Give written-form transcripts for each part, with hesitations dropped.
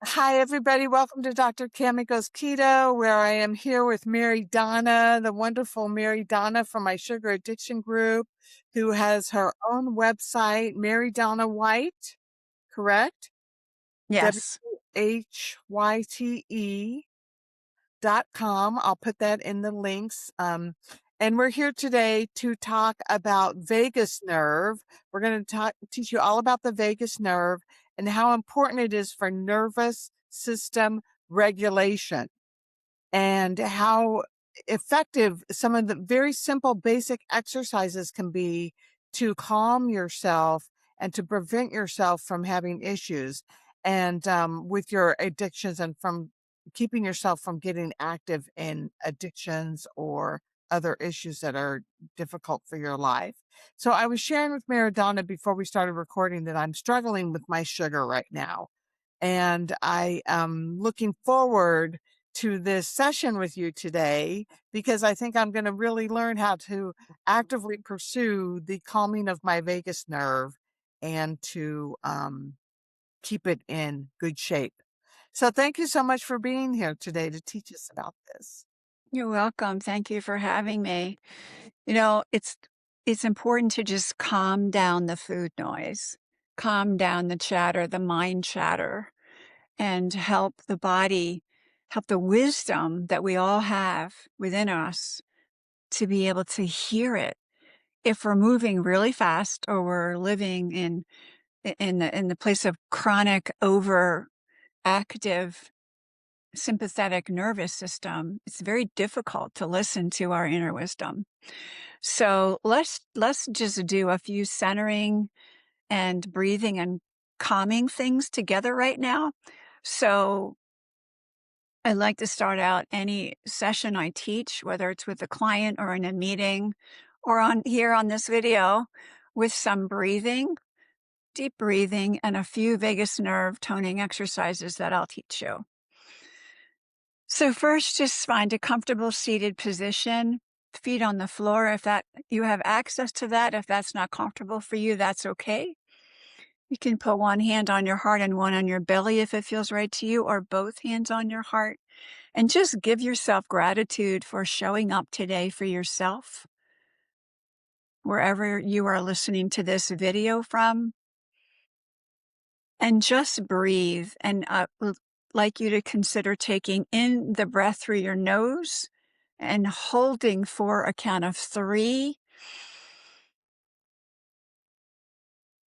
Hi, everybody. Welcome to Dr. Kamiko's Keto, where I am here with Mary Donna, the wonderful Mary Donna from my sugar addiction group, who has her own website, Mary Donna White, correct? Yes. WHYTE.com. I'll put that in the links. And we're here today to talk about vagus nerve. We're going to teach you all about the vagus nerve and how important it is for nervous system regulation and how effective some of the very simple basic exercises can be to calm yourself and to prevent yourself from having issues and with your addictions and from keeping yourself from getting active in addictions or other issues that are difficult for your life. So I was sharing with Maradona before we started recording that I'm struggling with my sugar right now. And I am looking forward to this session with you today because I think I'm going to really learn how to actively pursue the calming of my vagus nerve and to keep it in good shape. So thank you so much for being here today to teach us about this. You're welcome. Thank you for having me. It's important to just calm down the food noise, calm down the chatter, the mind chatter, and help the wisdom that we all have within us to be able to hear it. If we're moving really fast or we're living in the place of chronic overactive sympathetic nervous system, it's very difficult to listen to our inner wisdom. So let's just do a few centering and breathing and calming things together right now. So I like to start out any session I teach, whether it's with a client or in a meeting or on here on this video, with some breathing, deep breathing, and a few vagus nerve toning exercises that I'll teach you. So first, just find a comfortable seated position, feet on the floor. If that you have access to that, if that's not comfortable for you, that's okay. You can put one hand on your heart and one on your belly if it feels right to you, or both hands on your heart. And just give yourself gratitude for showing up today for yourself, wherever you are listening to this video from. And just breathe. And would like you to consider taking in the breath through your nose and holding for a count of 3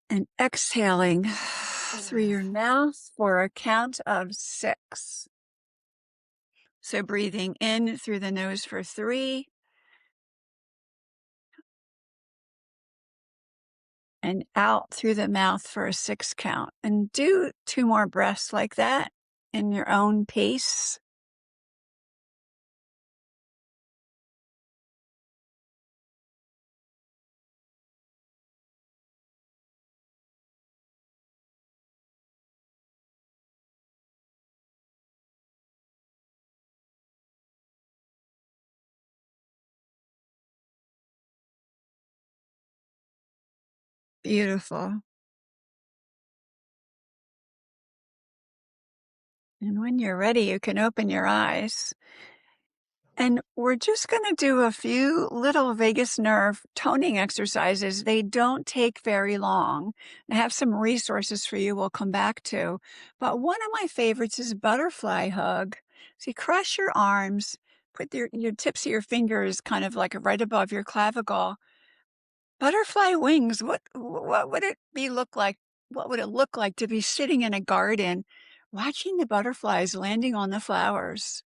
and exhaling through your mouth for a count of 6. So breathing in through the nose for 3 and out through the mouth for a 6 count. And do 2 more breaths like that in your own pace. Beautiful. And when you're ready, you can open your eyes. And we're just going to do a few little vagus nerve toning exercises. They don't take very long. I have some resources for you we'll come back to. But one of my favorites is butterfly hug. So you cross your arms, put your tips of your fingers kind of like right above your clavicle. Butterfly wings, what would it be look like? What would it look like to be sitting in a garden watching the butterflies landing on the flowers?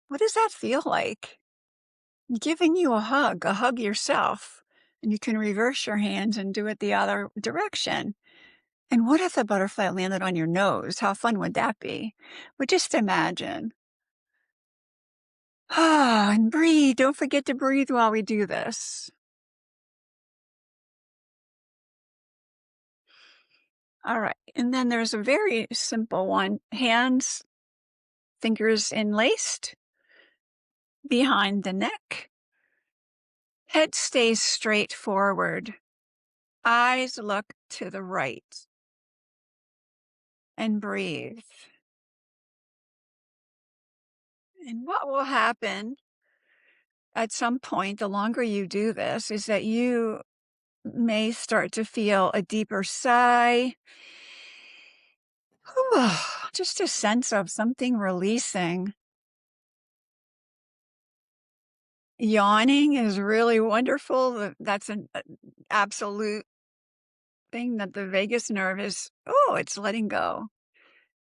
What does that feel like? Giving you a hug yourself, and you can reverse your hands and do it the other direction. And what if the butterfly landed on your nose? How fun would that be? But just imagine. Ah, and breathe. Don't forget to breathe while we do this. All right. And then there's a very simple one. Hands, fingers enlaced behind the neck. Head stays straight forward. Eyes look to the right. and breathe. And what will happen at some point, the longer you do this, is that you may start to feel a deeper sigh. Just a sense of something releasing. Yawning is really wonderful. That's an absolute thing that the vagus nerve is, oh, it's letting go.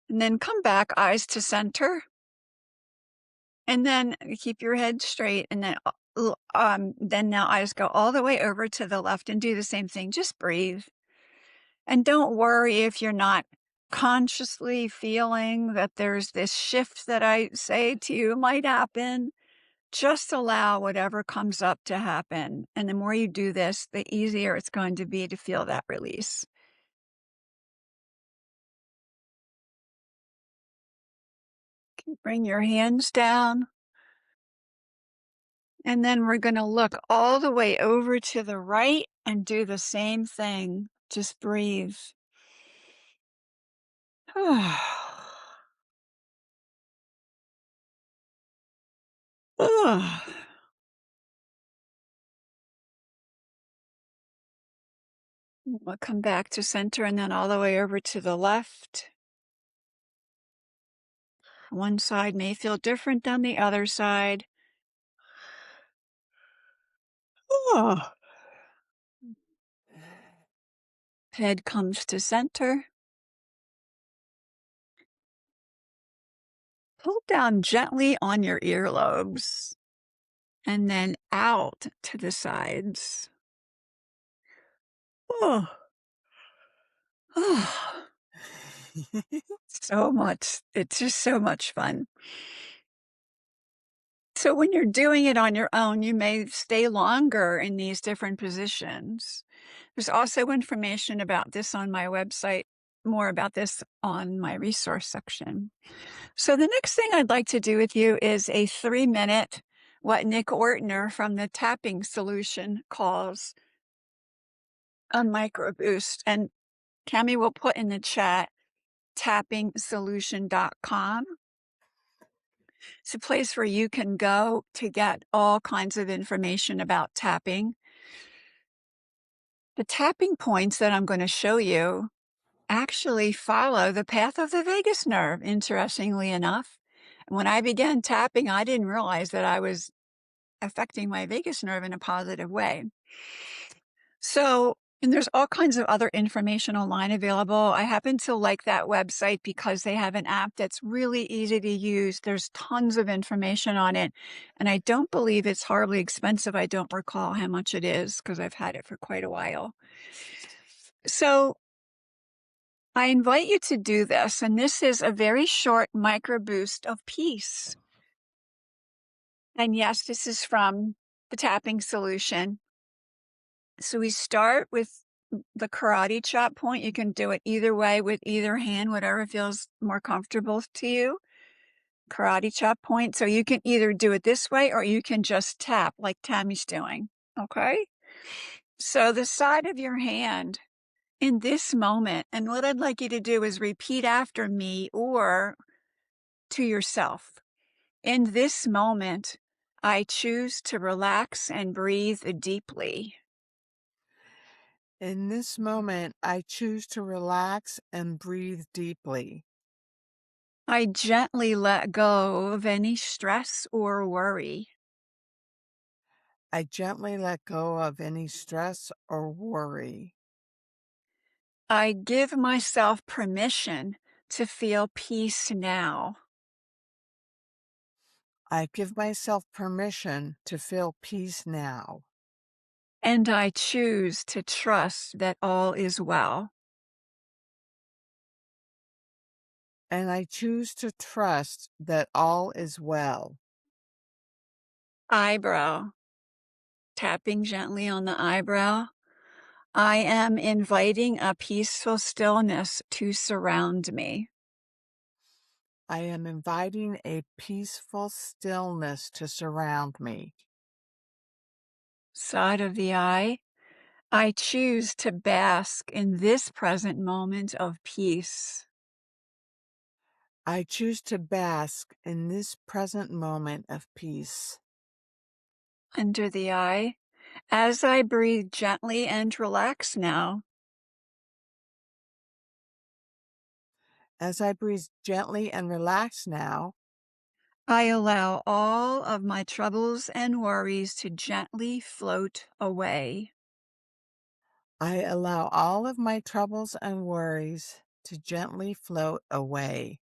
And then come back, eyes to center. And then keep your head straight. And then now eyes go all the way over to the left and do the same thing. Just breathe. And don't worry if you're not consciously feeling that there's this shift that I say to you might happen. Just allow whatever comes up to happen. And the more you do this, the easier it's going to be to feel that release. Bring your hands down. And then we're going to look all the way over to the right and do the same thing. Just breathe. We'll come back to center and then all the way over to the left. One side may feel different than the other side. Head comes to center. Pull down gently on your earlobes and then out to the sides. Oh, oh. So much. It's just so much fun. So when you're doing it on your own, you may stay longer in these different positions. There's also information about this on my website, more about this on my resource section. So the next thing I'd like to do with you is a 3-minute, what Nick Ortner from the Tapping Solution calls a micro boost. And Cami will put in the chat tappingsolution.com. It's a place where you can go to get all kinds of information about tapping. The tapping points that I'm going to show you actually follow the path of the vagus nerve, interestingly enough. When I began tapping, I didn't realize that I was affecting my vagus nerve in a positive way. So, and there's all kinds of other information online available. I happen to like that website because they have an app that's really easy to use. There's tons of information on it. And I don't believe it's horribly expensive. I don't recall how much it is because I've had it for quite a while. So I invite you to do this. And this is a very short micro boost of peace. And yes, this is from the Tapping Solution. So we start with the karate chop point. You can do it either way with either hand, whatever feels more comfortable to you. Karate chop point. So you can either do it this way or you can just tap like Tammy's doing. Okay. So the side of your hand in this moment, and what I'd like you to do is repeat after me or to yourself. In this moment, I choose to relax and breathe deeply. In this moment, I choose to relax and breathe deeply. I gently let go of any stress or worry. I gently let go of any stress or worry. I give myself permission to feel peace now. I give myself permission to feel peace now. And I choose to trust that all is well. And I choose to trust that all is well. Eyebrow. Tapping gently on the eyebrow. I am inviting a peaceful stillness to surround me. I am inviting a peaceful stillness to surround me. Side of the eye. I choose to bask in this present moment of peace. I choose to bask in this present moment of peace. Under the eye. As I breathe gently and relax now, As I breathe gently and relax now, I allow all of my troubles and worries to gently float away. I allow all of my troubles and worries to gently float away.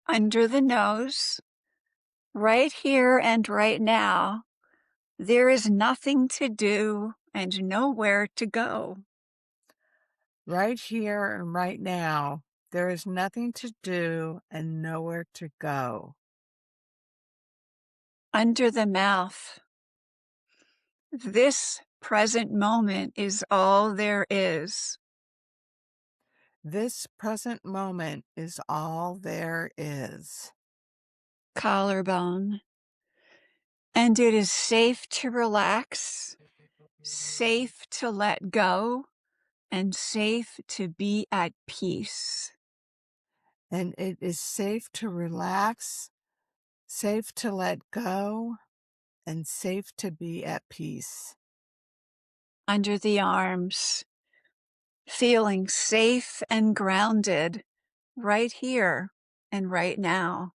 Under the nose, right here and right now, there is nothing to do and nowhere to go. Right here and right now, there is nothing to do and nowhere to go. Under the mouth, this present moment is all there is. This present moment is all there is. Collarbone. And it is safe to relax, safe to let go, and safe to be at peace. And it is safe to relax, safe to let go, and safe to be at peace. Under the arms, feeling safe and grounded right here and right now.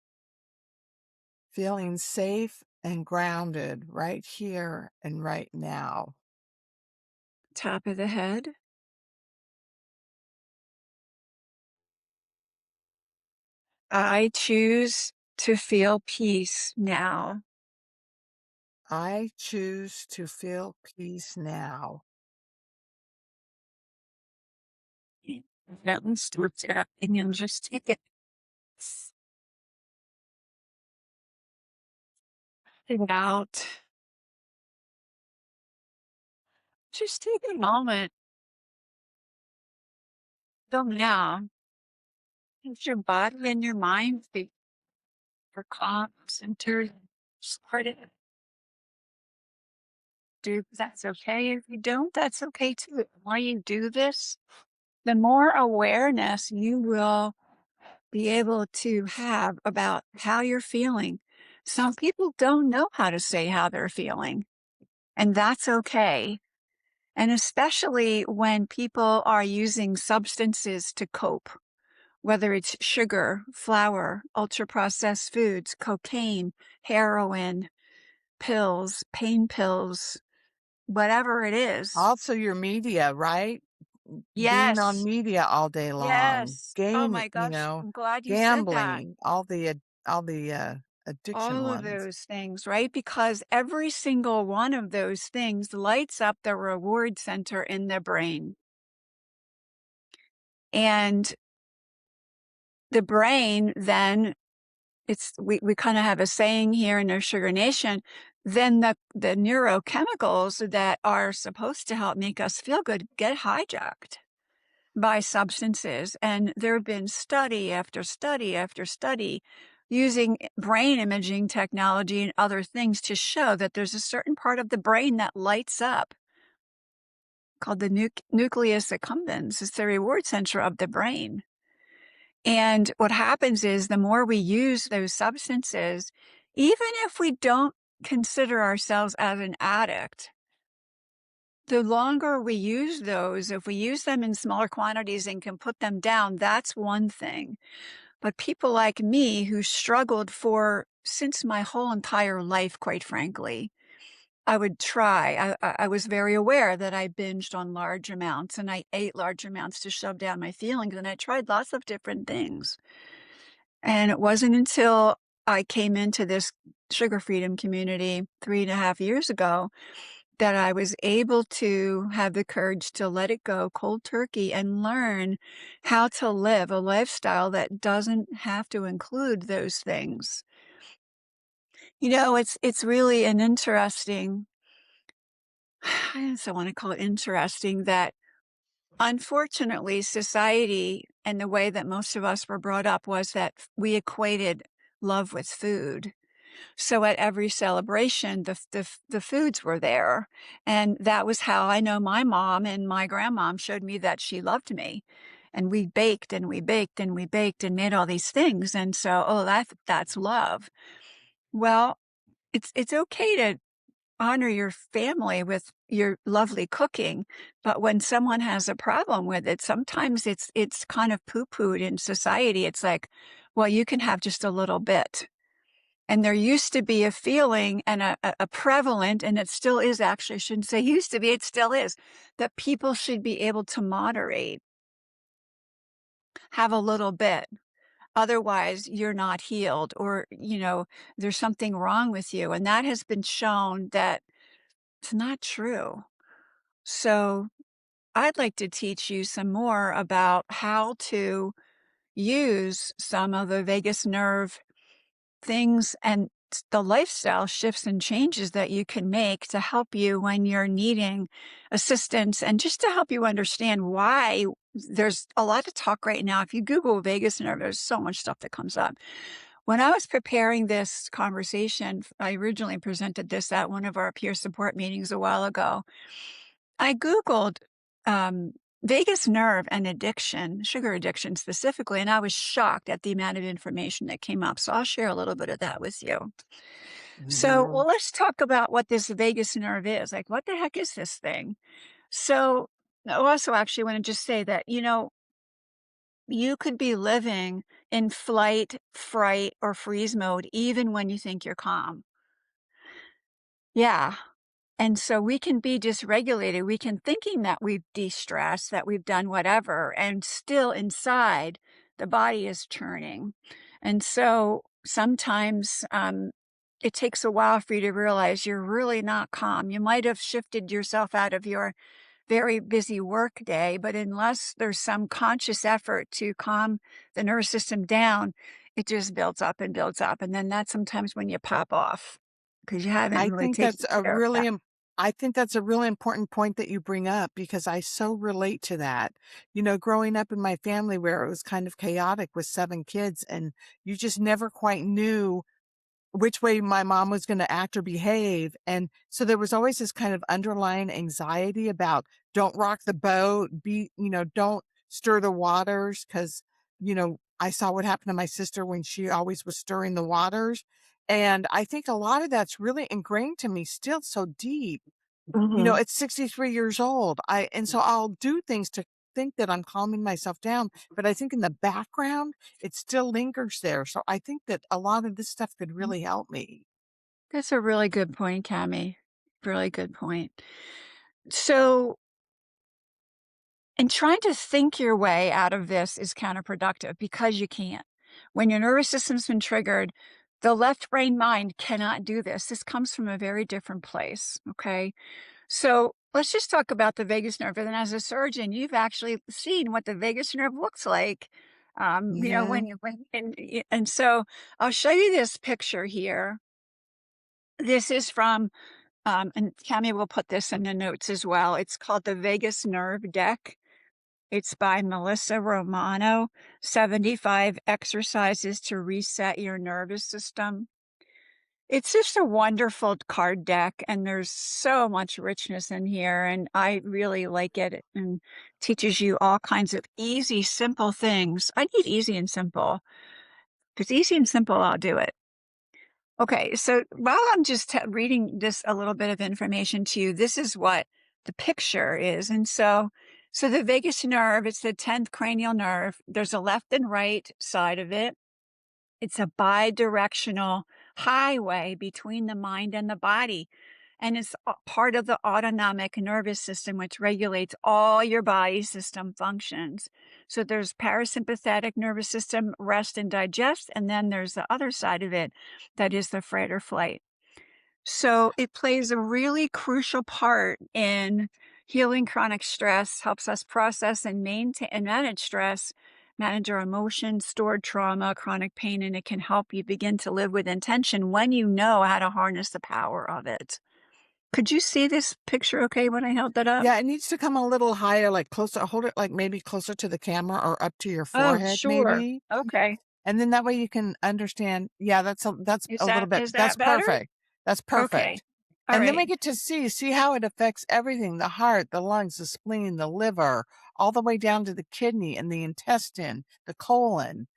Feeling safe and grounded right here and right now. Top of the head. I choose to feel peace now. I choose to feel peace now. That starts happening and just take it out. Just take a moment. Go now. Let your body and your mind be for calm, centered, supported. Do that's okay. If you don't, that's okay too. The more you do this, the more awareness you will be able to have about how you're feeling. Some people don't know how to say how they're feeling, and that's okay. And especially when people are using substances to cope, whether it's sugar, flour, ultra processed foods, cocaine, heroin, pills, pain pills, whatever it is. Also, your media, right? Being on Yes. media all day long, Yes. Oh my you gosh. know, I'm glad you said that. gambling, all the addiction All of ones. those things, right? Because every single one of those things lights up the reward center in the brain. And the brain then we kind of have a saying here in our Sugar Nation, then the neurochemicals that are supposed to help make us feel good get hijacked by substances. And there have been study after study after study using brain imaging technology and other things to show that there's a certain part of the brain that lights up called the nucleus accumbens. It's the reward center of the brain. And what happens is the more we use those substances, even if we don't consider ourselves as an addict, the longer we use those, if we use them in smaller quantities and can put them down, that's one thing. But people like me who struggled for since my whole entire life, quite frankly, I would try. I was very aware that I binged on large amounts and I ate large amounts to shove down my feelings. And I tried lots of different things. And it wasn't until I came into this sugar freedom community 3.5 years ago that I was able to have the courage to let it go cold turkey and learn how to live a lifestyle that doesn't have to include those things. You know, it's really an interesting, I also want to call it interesting that unfortunately society and the way that most of us were brought up was that we equated love with food. So at every celebration, the foods were there, and that was how I know my mom and my grandmom showed me that she loved me. and we baked and we baked and we baked and made all these things. And so, oh, that's love. Well, it's okay to honor your family with your lovely cooking, but when someone has a problem with it, sometimes it's kind of poo-pooed in society. It's like, well, you can have just a little bit. And there used to be a feeling and a prevalent, and it still is actually, I shouldn't say used to be, it still is, that people should be able to moderate, have a little bit. Otherwise, you're not healed, or, there's something wrong with you. And that has been shown that it's not true. So I'd like to teach you some more about how to use some of the vagus nerve things and the lifestyle shifts and changes that you can make to help you when you're needing assistance, and just to help you understand why there's a lot of talk right now. If you Google vagus nerve, there's so much stuff that comes up. When I was preparing this conversation, I originally presented this at one of our peer support meetings a while ago. I Googled um, vagus nerve and addiction, sugar addiction specifically, and I was shocked at the amount of information that came up. So I'll share a little bit of that with you. So, Mhm. well, let's talk about what this vagus nerve is. Like, what the heck is this thing? So, I also actually want to just say that, you could be living in flight, fright, or freeze mode even when you think you're calm. Yeah. And so we can be dysregulated. We can thinking that we've de-stressed, that we've done whatever, and still inside the body is churning. And so sometimes it takes a while for you to realize you're really not calm. You might have shifted yourself out of your very busy work day, but unless there's some conscious effort to calm the nervous system down, it just builds up and builds up. And then that's sometimes when you pop off because you haven't I really think taken that's a care of that. really I think that's a really important point that you bring up because I so relate to that. Growing up in my family where it was kind of chaotic with 7 kids and you just never quite knew which way my mom was gonna act or behave, and so there was always this kind of underlying anxiety about, "Don't rock the boat, don't stir the waters," 'cause, I saw what happened to my sister when she always was stirring the waters, and I think a lot of that's really ingrained to me still so deep. Mhm. It's 63 years old, and so I'll do things to think that I'm calming myself down, but I think in the background, it still lingers there, so I think that a lot of this stuff could really help me. That's a really good point, Cami. Really good point. So, and trying to think your way out of this is counterproductive because you can't. When your nervous system's been triggered, the left brain mind cannot do this. This comes from a very different place. Okay. So let's just talk about the vagus nerve. And as a surgeon, you've actually seen what the vagus nerve looks like. Mhm. And so I'll show you this picture here. This is from and Cami will put this in the notes as well. It's called the Vagus Nerve Deck. It's by Melissa Romano, 75 exercises to reset your nervous system. It's just a wonderful card deck, and there's so much richness in here, and I really like it, and teaches you all kinds of easy, simple things. I need easy and simple. If it's easy and simple, I'll do it. Okay, so while I'm just reading this a little bit of information to you, this is what the picture is. And so the vagus nerve, it's the 10th cranial nerve. There's a left and right side of it. It's a bidirectional highway between the mind and the body. And it's part of the autonomic nervous system, which regulates all your body system functions. So there's parasympathetic nervous system, rest and digest. And then there's the other side of it that is the fight or flight. So it plays a really crucial part in healing chronic stress, helps us process and maintain and manage stress, manage our emotions, stored trauma, chronic pain, and it can help you begin to live with intention when you know how to harness the power of it. Could you see this picture okay when I held that up? Yeah, it needs to come a little higher, like, closer hold it, like, maybe closer to the camera or up to your Oh, forehead, sure. maybe, Okay. and then that way you can understand. Yeah, that's a little bit Is that's that better? perfect. That's Okay. perfect. All And then we right. get to see how it affects everything, the heart, the lungs, the spleen, the liver, all the way down to the kidney and the intestine, the colon,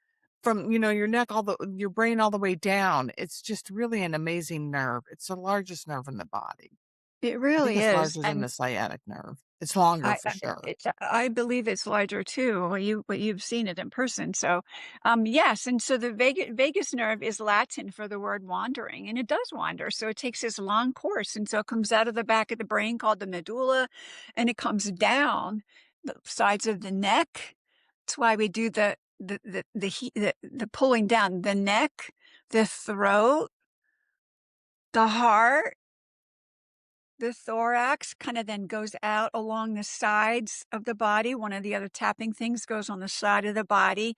from, your neck, your brain all the way down. It's just really an amazing nerve. It's the largest nerve in the body. It I think really it's is. larger than And the sciatic nerve. It's longer I for I sure. I believe it's larger too. Well, you've seen it in person. So, yes, and so the vagus nerve is Latin for the word wandering, and it does wander. So it takes this long course, and so it comes out of the back of the brain called the medulla, and it comes down the sides of the neck. That's why we do the pulling down the neck, the throat, the heart, the thorax kind of then goes out along the sides of the body. One of the other tapping things goes on the side of the body,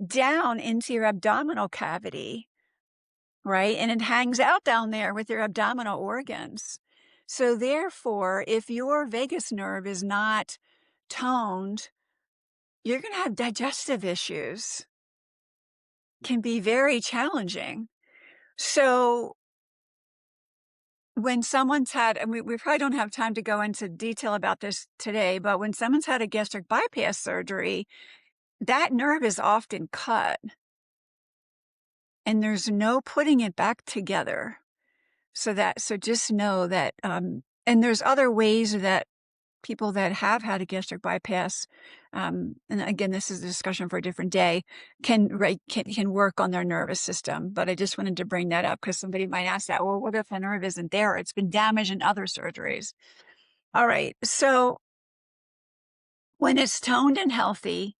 down into your abdominal cavity, right? And it hangs out down there with your abdominal organs. So, therefore, if your vagus nerve is not toned, you're going to have digestive issues, can be very challenging. So, when someone's had, and we probably don't have time to go into detail about this today, but when someone's had a gastric bypass surgery, that nerve is often cut and there's no putting it back together. So just know that, and there's other ways that people that have had a gastric bypass, and again, this is a discussion for a different day, can work on their nervous system. But I just wanted to bring that up because somebody might ask that. Well, what if the nerve isn't there? It's been damaged in other surgeries. All right. So when it's toned and healthy,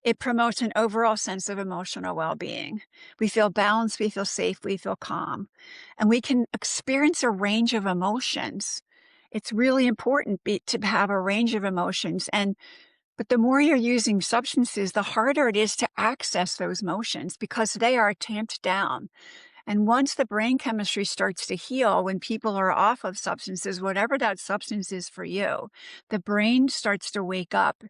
it promotes an overall sense of emotional well-being. We feel balanced, we feel safe, we feel calm, and we can experience a range of emotions. It's really important to have a range of emotions, but the more you're using substances, the harder it is to access those emotions because they are tamped down. And once the brain chemistry starts to heal, when people are off of substances, whatever that substance is for you, the brain starts to wake up,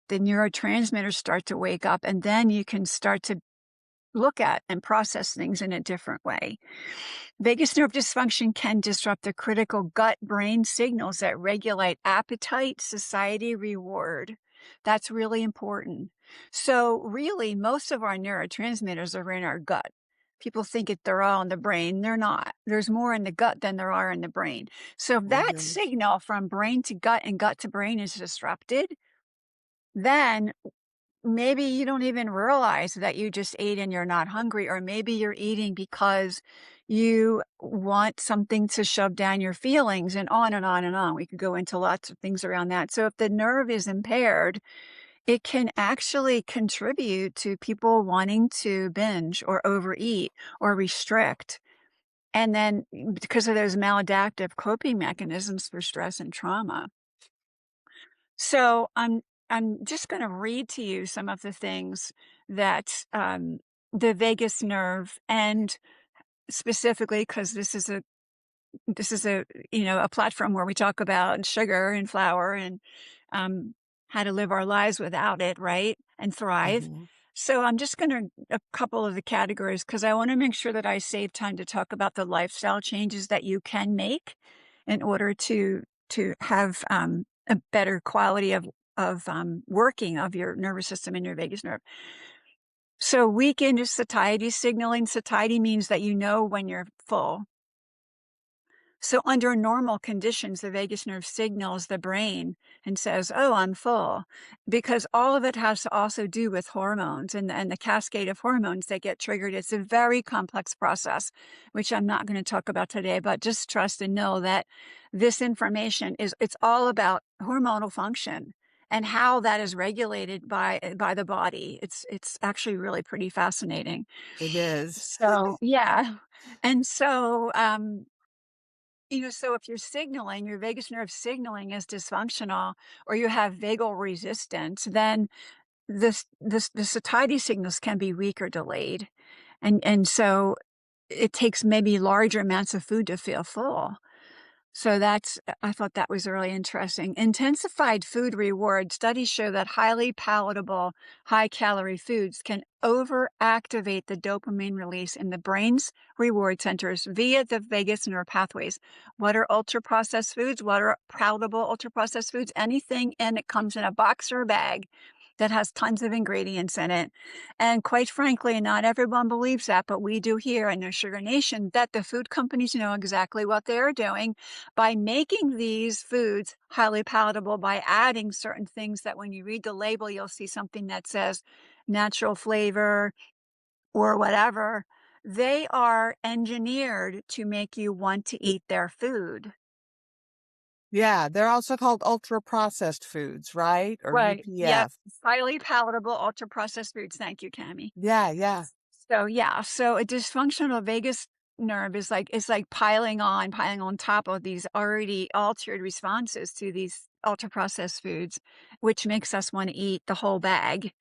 the neurotransmitters start to wake up, and then you can start to look at and process things in a different way. Vagus nerve dysfunction can disrupt the critical gut brain signals that regulate appetite, satiety, reward. That's really important. So, really, most of our neurotransmitters are in our gut. People think they're all in the brain. They're not. There's more in the gut than there are in the brain. So, if Oh, that yes. signal from brain to gut and gut to brain is disrupted, then maybe you don't even realize that you just ate and you're not hungry, or maybe you're eating because you want something to shove down your feelings, and on and on and on. We could go into lots of things around that. So, if the nerve is impaired, it can actually contribute to people wanting to binge or overeat or restrict. And then because of those maladaptive coping mechanisms for stress and trauma. So I'm just going to read to you some of the things that the vagus nerve, and specifically because this is a a platform where we talk about sugar and flour and um, how to live our lives without it, right, and thrive. Mhm. So I'm just going to a couple of the categories because I want to make sure that I save time to talk about the lifestyle changes that you can make in order to have a better quality of working of your nervous system and your vagus nerve. So weakened is satiety signaling. Satiety means that you know when you're full. So under normal conditions, the vagus nerve signals the brain and says, "Oh, I'm full," because all of it has to also do with hormones and the cascade of hormones that get triggered. It's a very complex process, which I'm not going to talk about today, but just trust and know that this information it's all about hormonal function and how that is regulated by the body. It's actually really pretty fascinating. It is. So, yeah. And so, so if you're signaling, your vagus nerve signaling is dysfunctional, or you have vagal resistance, then the satiety signals can be weak or delayed. And so it takes maybe larger amounts of food to feel full. So I thought that was really interesting. Intensified food reward studies show that highly palatable, high calorie foods can overactivate the dopamine release in the brain's reward centers via the vagus nerve pathways. What are ultra processed foods? What are palatable ultra processed foods? Anything, and it comes in a box or a bag that has tons of ingredients in it. And quite frankly, not everyone believes that, but we do here in the Sugar Nation, that the food companies know exactly what they're doing by making these foods highly palatable, by adding certain things that when you read the label, you'll see something that says natural flavor or whatever. They are engineered to make you want to eat their food. Yeah, they're also called ultra-processed foods, right? Or Right. Yep. UPF. Highly palatable, ultra processed foods. Thank you, Cami. Yeah, yeah. So yeah, so a dysfunctional vagus nerve is like piling on top of these already altered responses to these ultra processed foods, which makes us want to eat the whole bag.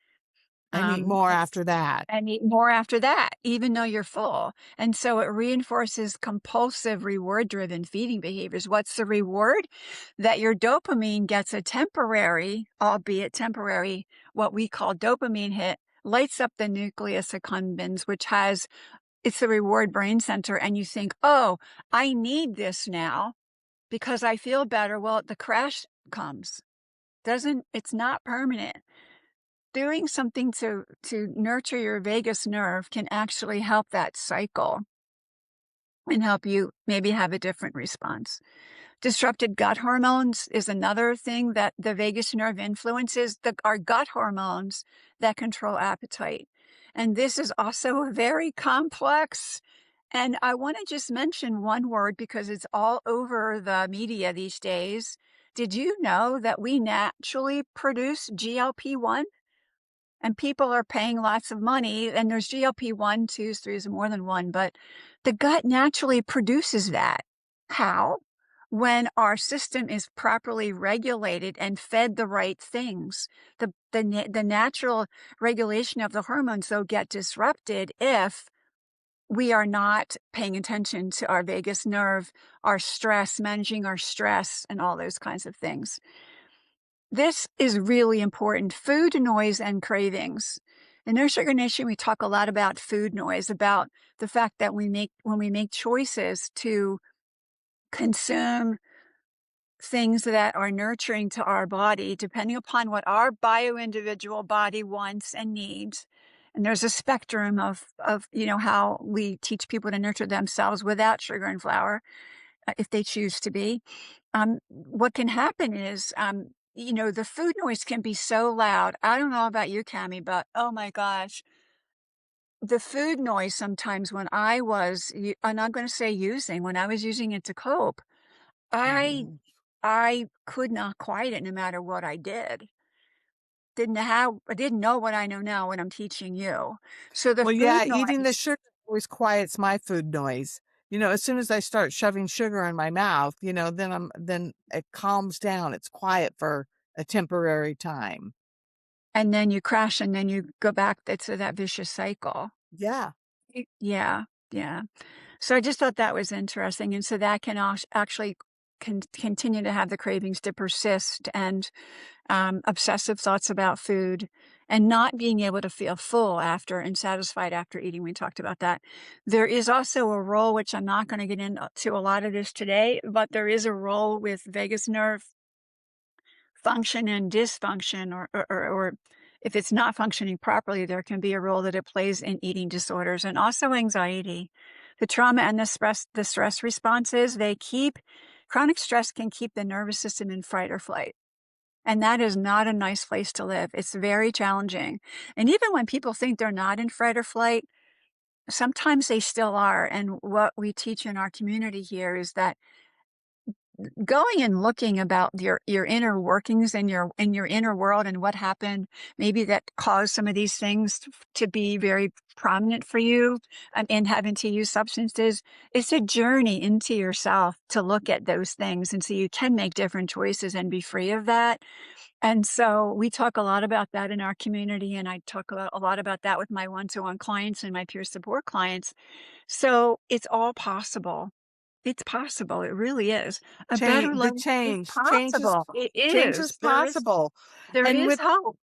And eat Um, more after that. and eat more after that, even though you're full. And so it reinforces compulsive reward driven feeding behaviors. What's the reward? That your dopamine gets a temporary, albeit temporary, what we call dopamine hit, lights up the nucleus accumbens, which has it's the reward brain center. And you think, oh, I need this now because I feel better. Well, the crash comes. Doesn't it's not permanent. Doing something to nurture your vagus nerve can actually help that cycle and help you maybe have a different response. Disrupted gut hormones is another thing that the vagus nerve influences, our gut hormones that control appetite. And this is also very complex. And I want to just mention one word because it's all over the media these days. Did you know that we naturally produce GLP-1? And people are paying lots of money, and there's GLP-1, 2s, 3s, more than one, but the gut naturally produces that. How? When our system is properly regulated and fed the right things. The natural regulation of the hormones, though, get disrupted if we are not paying attention to our vagus nerve, our stress, managing our stress, and all those kinds of things. This is really important. Food noise and cravings. In Nurse Sugar Nation, we talk a lot about food noise, about the fact that when we make choices to consume things that are nurturing to our body, depending upon what our bio-individual body wants and needs. And there's a spectrum of how we teach people to nurture themselves without sugar and flour, if they choose to be. What can happen is, the food noise can be so loud. I don't know about you, Cami, but oh my gosh, the food noise sometimes when I was, and I'm going to say using, when I was using it to cope, I Mhm. I could not quiet it no matter what I did. I didn't know what I know now when I'm teaching you. So the Well, food yeah, eating the noise. sugar always quiets my food noise. As soon as I start shoving sugar in my mouth, then it calms down. It's quiet for a temporary time. And then you crash and then you go back to that vicious cycle. Yeah. Yeah, yeah. So I just thought that was interesting, and so that can actually continue to have the cravings to persist and obsessive thoughts about food and not being able to feel full after and satisfied after eating. We talked about that. There is also a role, which I'm not going to get into a lot of this today, but there is a role with vagus nerve function and dysfunction, or if it's not functioning properly, there can be a role that it plays in eating disorders and also anxiety. The trauma and the stress responses, chronic stress can keep the nervous system in fight or flight. And that is not a nice place to live. It's very challenging. And even when people think they're not in fight or flight, sometimes they still are. And what we teach in our community here is that going and looking about your inner workings and your inner world and what happened, maybe that caused some of these things to be very prominent for you, and having to use substances. It's a journey into yourself to look at those things, and so you can make different choices and be free of that. And so we talk a lot about that in our community, and I talk a lot about that with my one-to-one clients and my peer support clients. So it's all possible. It's possible. It really is. A better Change the life is change. possible. It Change is is. possible. There And is with hope.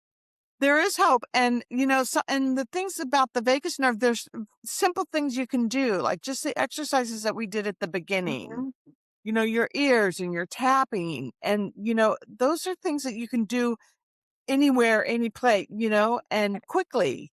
there is hope. And so and the things about the vagus nerve, there's simple things you can do, like just the exercises that we did at the beginning. Mhm. Your ears and your tapping. And those are things that you can do anywhere, any place, and quickly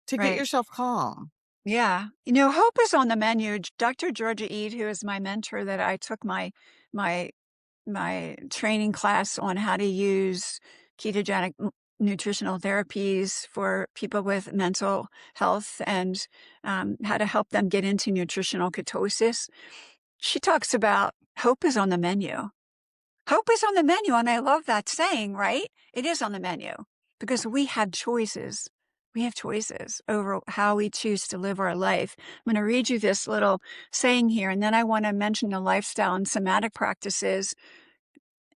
to get Right. yourself calm. Yeah. Hope is on the menu. Dr. Georgia Ede, who is my mentor that I took my my training class on how to use ketogenic nutritional therapies for people with mental health and how to help them get into nutritional ketosis. She talks about hope is on the menu. Hope is on the menu. And I love that saying, right? It is on the menu because we have choices. We have choices over how we choose to live our life. I'm going to read you this little saying here, and then I want to mention the lifestyle and somatic practices.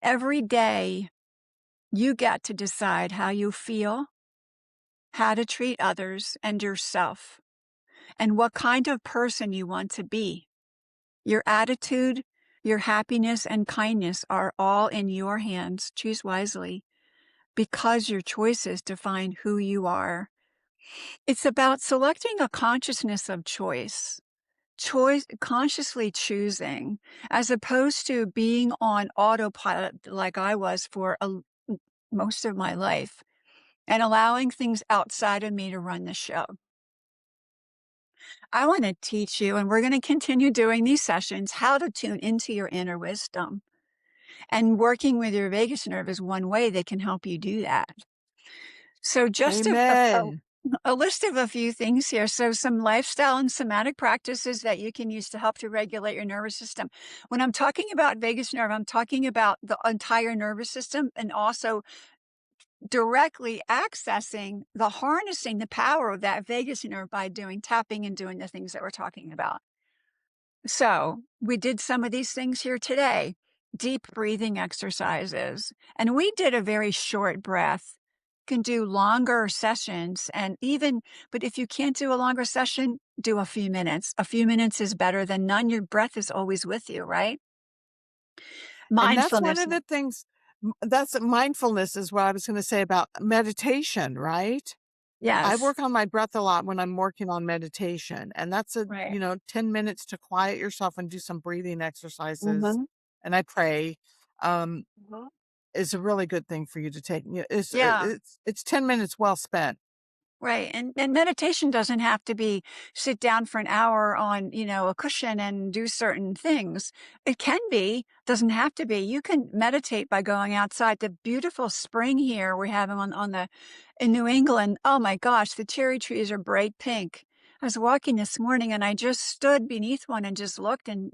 Every day, you get to decide how you feel, how to treat others and yourself, and what kind of person you want to be. Your attitude, your happiness, and kindness are all in your hands. Choose wisely because your choices define who you are. It's about selecting a consciousness of choice, consciously choosing, as opposed to being on autopilot like I was for most of my life and allowing things outside of me to run the show. I want to teach you, and we're going to continue doing these sessions, how to tune into your inner wisdom. And working with your vagus nerve is one way they can help you do that. So just Amen. a list of a few things here. So some lifestyle and somatic practices that you can use to help to regulate your nervous system. When I'm talking about vagus nerve, I'm talking about the entire nervous system and also directly accessing harnessing the power of that vagus nerve by doing tapping and doing the things that we're talking about. So we did some of these things here today, deep breathing exercises, and we did a very short breath. Can do longer sessions but if you can't do a longer session, do a few minutes. A few minutes is better than none. Your breath is always with you, right? And that's one Mindfulness. of the things. That's mindfulness is what I was going to say about meditation, right? I Yes. work on my breath a lot when I'm working on meditation. And that's Right. 10 minutes to quiet yourself and do some breathing exercises. Hmm. And I pray, um, is a really good thing for you to take. Yeah. It's 10 minutes well spent. Right. And meditation doesn't have to be sit down for an hour on, a cushion and do certain things. It can be, doesn't have to be. You can meditate by going outside. The beautiful spring here we're having in New England. Oh my gosh, the cherry trees are bright pink. I was walking this morning and I just stood beneath one and just looked and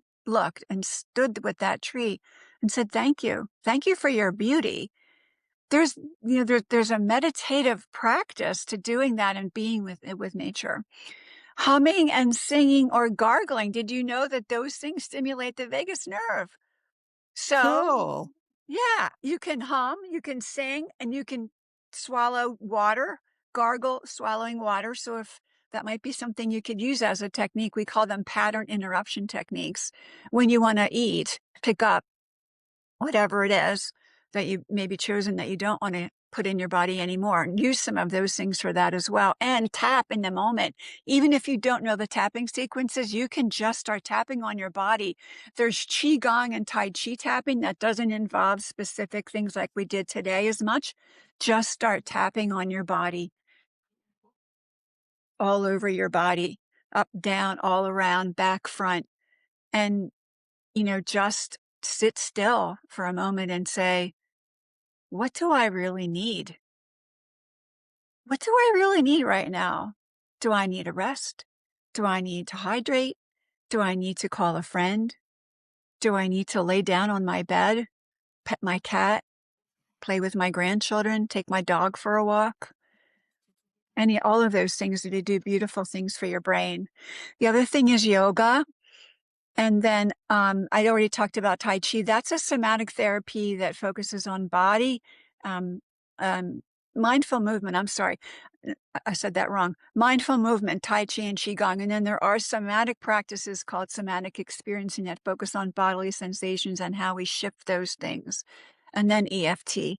stood with that tree and said, thank you. Thank you for your beauty. There's a meditative practice to doing that and being with nature. Humming and singing or gargling. Did you know that those things stimulate the vagus nerve? So, Cool. yeah, you can hum, you can sing, and you can swallow water, gargle swallowing water. So if that might be something you could use as a technique, we call them pattern interruption techniques. When you want to eat, pick up whatever it is that you maybe chosen that you don't want to put in your body anymore. Use some of those things for that as well. And tap in the moment. Even if you don't know the tapping sequences, you can just start tapping on your body. There's Qigong and Tai Chi tapping that doesn't involve specific things like we did today as much. Just start tapping on your body, all over your body, up, down, all around, back, front. And, just sit still for a moment and say, what do I really need? What do I really need right now? Do I need a rest? Do I need to hydrate? Do I need to call a friend? Do I need to lay down on my bed, pet my cat, play with my grandchildren, take my dog for a walk? All of those things to do beautiful things for your brain. The other thing is yoga. And then I already talked about Tai Chi. That's a somatic therapy that focuses on body, um, mindful movement, I'm sorry. I said that wrong. Mindful movement, Tai Chi and Qigong. And then there are somatic practices called somatic experiencing that focus on bodily sensations and how we shift those things. And then EFT.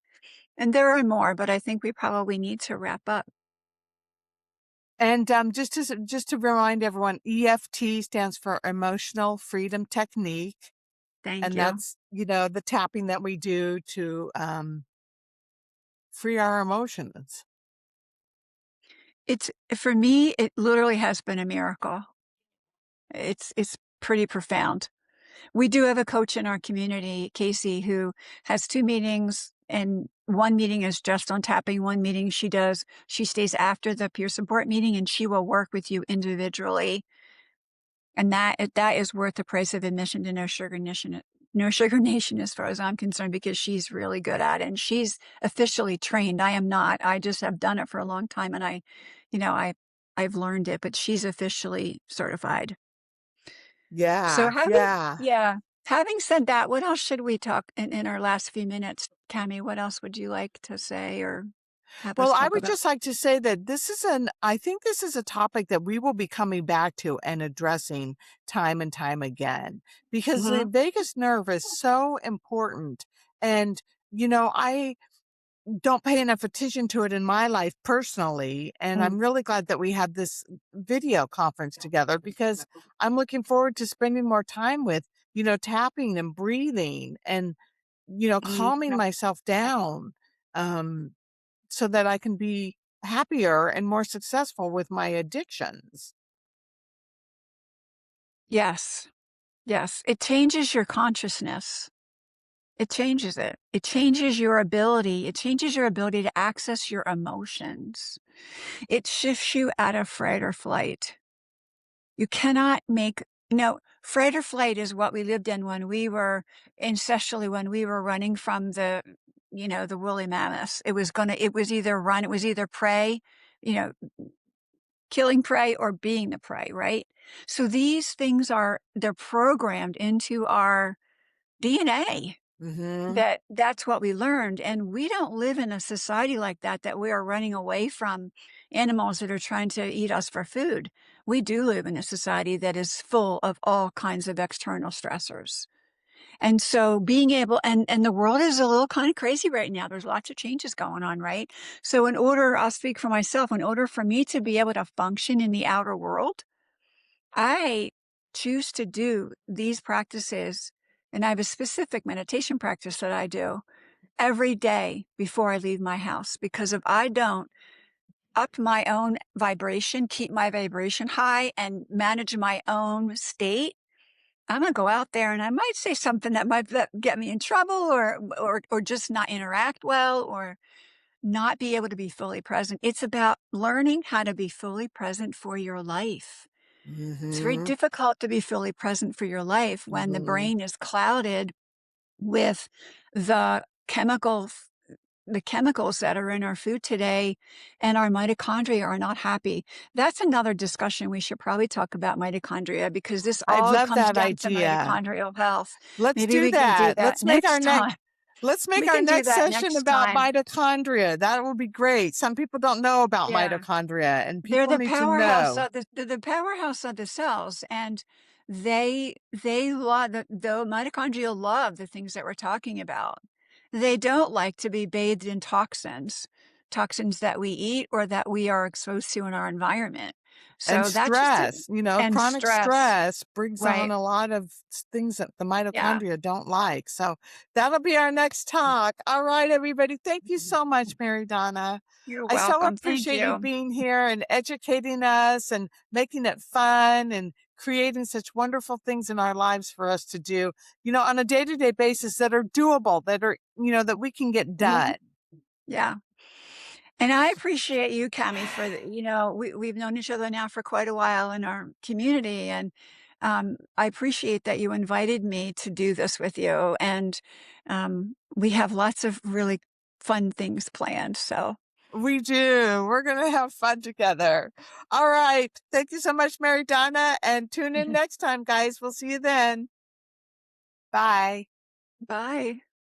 And there are more, but I think we probably need to wrap up. And just to remind everyone, EFT stands for Emotional Freedom Technique. Thank And you. that's, the tapping that we do to free our emotions. It's for me, it literally has been a miracle. It's pretty profound. We do have a coach in our community, Casey, who has 2 meetings, and one meeting is just on tapping. One meeting she stays after the peer support meeting, and she will work with you individually. And that is worth the price of admission to No Sugar Nation, as far as I'm concerned, because she's really good at it, and she's officially trained. I am not. I just have done it for a long time, and I've learned it, but she's officially certified. So Yeah, yeah. yeah, having said that, what else should we talk in our last few minutes, Cami? What else would you like to say or have Well, us I talk would about? just like to say that I think this is a topic that we will be coming back to and addressing time and time again, because the Mhm. vagus nerve is so important. And, I don't pay enough attention to it in my life personally. And Mm, I'm really glad that we had this video conference together, because I'm looking forward to spending more time with, tapping and breathing and, mm. calming myself down. Um, so that I can be happier and more successful with my addictions. Yes, yes. It changes your consciousness. It changes it. It changes your ability. It changes your ability to access your emotions. It shifts you out of fight or flight. You cannot make fight or flight is what we lived in when we were ancestrally, when we were running from the woolly mammoths. It was either run, it was either prey, you know, killing prey or being the prey, right? So these things they're programmed into our DNA. Mhm. That's what we learned, and we don't live in a society like that we are running away from animals that are trying to eat us for food. We do live in a society that is full of all kinds of external stressors. And so being able and the world is a little kind of crazy right now. There's lots of changes going on, right? So I'll speak for myself, in order for me to be able to function in the outer world, I choose to do these practices, and I have a specific meditation practice that I do every day before I leave my house, because if I don't up my own vibration, keep my vibration high, and manage my own state, I'm gonna go out there and I might say something that might get me in trouble, or just not interact well, or not be able to be fully present. It's about learning how to be fully present for your life. It's very Mhm. difficult to be fully present for your life when the Mhm. brain is clouded with the chemicals the chemicals that are in our food today, and our mitochondria are not happy. That's another discussion. We should probably talk about mitochondria, because this I all love comes that down to idea. mitochondrial health. Let's Maybe do we can do that. that next time. Let's make We our can do next that session next about time. mitochondria. That will be great. Some people don't know about Yeah. mitochondria, and They're people the need to powerhouse know. of the powerhouse of the cells, and they love the mitochondria love the things that we're talking about. They don't like to be bathed in toxins that we eat or that we are exposed to in our environment. And So that's just a stress, and chronic stress, stress brings on right? a lot of things that the Yeah, mitochondria don't like. So that'll be our next talk. All right, everybody. Thank you so much, Mary Donna. you're I so welcome. Thank appreciate you you. being here and educating us and making it fun and creating such wonderful things in our lives for us to do, on a day-to-day basis, that are doable, that are, that we can get Mhm. done. Yeah. And I appreciate you, Cami, we've known each other now for quite a while in our community. And I appreciate that you invited me to do this with you. And we have lots of really fun things planned. So, We do. We're going to have fun together. All right. Thank you so much, Mary Donna. And tune in next time, guys. We'll see you then. Bye. bye.